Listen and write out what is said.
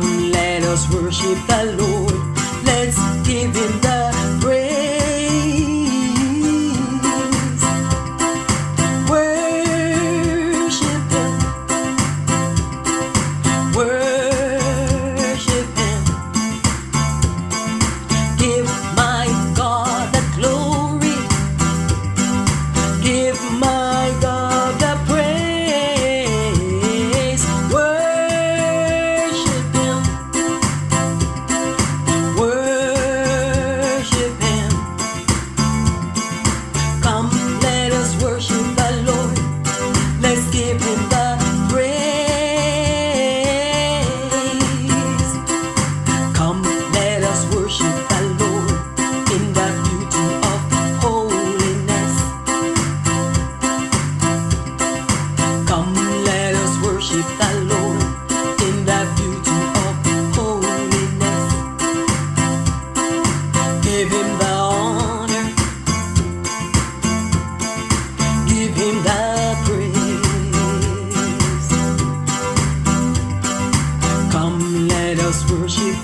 Come, let us worship the Lord. Let's give him the praise. Worship him. Worship him. Give my God the glory. Give my God the praise. Worship him. Worship him. Come, let us worship the Lord. Let's give him the praise. Come, let us worship the Lord in the beauty of holiness. Come, let us worship the Lord in the beauty of holiness. Give him the honor. Give him the praise. Come, let us worship